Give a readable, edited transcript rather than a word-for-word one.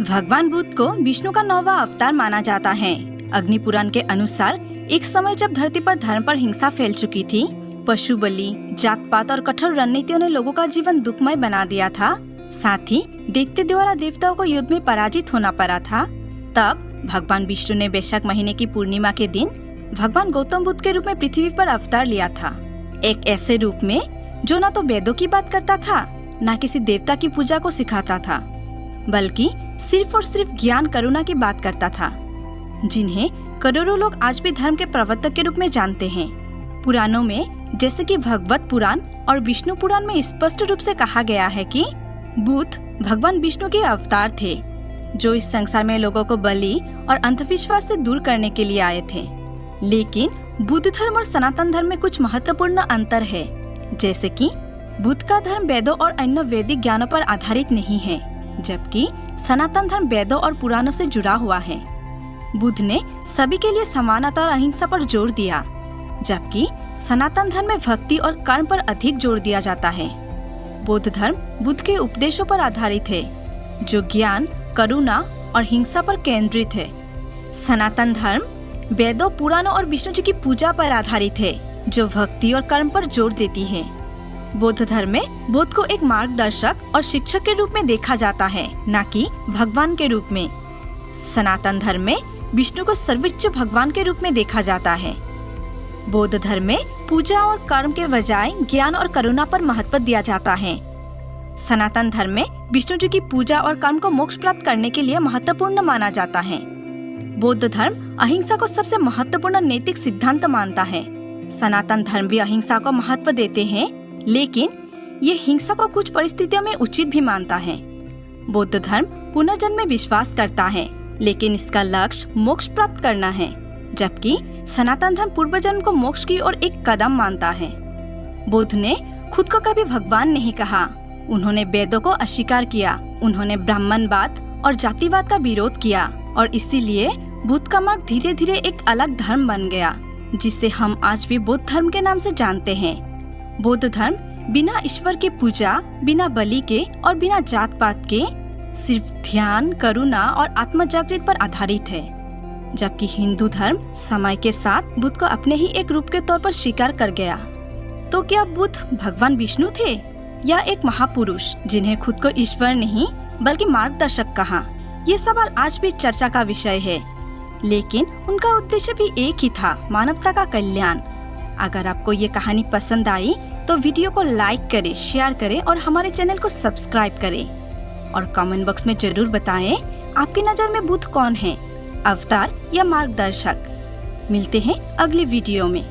भगवान बुद्ध को विष्णु का 9वां अवतार माना जाता है। अग्नि पुराण के अनुसार एक समय जब धरती पर धर्म पर हिंसा फैल चुकी थी, पशु बलि, जात पात और कठोर रणनीतियों ने लोगों का जीवन दुखमय बना दिया था, साथ ही दैत्य द्वारा देवताओं को युद्ध में पराजित होना पड़ा था, तब भगवान विष्णु ने वैशाख महीने की पूर्णिमा के दिन भगवान गौतम बुद्ध के रूप में पृथ्वी पर अवतार लिया था। एक ऐसे रूप में जो न तो वेदों की बात करता था, न किसी देवता की पूजा को सिखाता था, बल्कि सिर्फ और सिर्फ ज्ञान करुणा की बात करता था, जिन्हें करोड़ों लोग आज भी धर्म के प्रवर्तक के रूप में जानते हैं। पुराणों में जैसे कि भगवत पुराण और विष्णु पुराण में स्पष्ट रूप से कहा गया है कि बुद्ध भगवान विष्णु के अवतार थे, जो इस संसार में लोगों को बलि और अंधविश्वास से दूर करने के लिए आए थे। लेकिन बुद्ध धर्म और सनातन धर्म में कुछ महत्वपूर्ण अंतर है, जैसे कि बुद्ध का धर्म वेदों और अन्य वैदिक ज्ञानों पर आधारित नहीं है, जबकि सनातन धर्म वेदों और पुराणों से जुड़ा हुआ है। बुद्ध ने सभी के लिए समानता और अहिंसा पर जोर दिया, जबकि सनातन धर्म में भक्ति और कर्म पर अधिक जोर दिया जाता है। बौद्ध धर्म बुद्ध के उपदेशों पर आधारित है, जो ज्ञान, करुणा और हिंसा पर केंद्रित है। सनातन धर्म वेदों, पुराणों और विष्णु जी की पूजा पर आधारित है, जो भक्ति और कर्म पर जोर देती है। बौद्ध धर्म में बुद्ध को एक मार्गदर्शक और शिक्षक के रूप में देखा जाता है, न कि भगवान के रूप में। सनातन धर्म में विष्णु को सर्वोच्च भगवान के रूप में देखा जाता है। बौद्ध धर्म में पूजा और कर्म के बजाय ज्ञान और करुणा पर महत्व दिया जाता है। सनातन धर्म में विष्णु जी की पूजा और कर्म को मोक्ष प्राप्त करने के लिए महत्वपूर्ण माना जाता है। बौद्ध धर्म अहिंसा को सबसे महत्वपूर्ण नैतिक सिद्धांत मानता है। सनातन धर्म भी अहिंसा को महत्व देते हैं, लेकिन ये हिंसा को कुछ परिस्थितियों में उचित भी मानता है। बौद्ध धर्म पुनर्जन्म में विश्वास करता है, लेकिन इसका लक्ष्य मोक्ष प्राप्त करना है, जबकि सनातन धर्म पूर्व जन्म को मोक्ष की ओर एक कदम मानता है। बुद्ध ने खुद को कभी भगवान नहीं कहा। उन्होंने वेदों को अस्वीकार किया, उन्होंने ब्राह्मणवाद और जातिवाद का विरोध किया, और इसीलिए बुद्ध का मार्ग धीरे धीरे एक अलग धर्म बन गया, जिसे हम आज भी बौद्ध धर्म के नाम से जानते हैं। बौद्ध धर्म बिना ईश्वर की पूजा, बिना बलि के और बिना जात पात के सिर्फ ध्यान, करुणा और आत्मजागृति पर आधारित है, जबकि हिंदू धर्म समय के साथ बुद्ध को अपने ही एक रूप के तौर पर स्वीकार कर गया। तो क्या बुद्ध भगवान विष्णु थे या एक महापुरुष जिन्हें खुद को ईश्वर नहीं बल्कि मार्गदर्शक कहा? ये सवाल आज भी चर्चा का विषय है, लेकिन उनका उद्देश्य भी एक ही था, मानवता का कल्याण। अगर आपको ये कहानी पसंद आई तो वीडियो को लाइक करें, शेयर करें और हमारे चैनल को सब्सक्राइब करें। और कमेंट बॉक्स में जरूर बताएं आपकी नज़र में बुद्ध कौन है, अवतार या मार्गदर्शक। मिलते हैं अगली वीडियो में।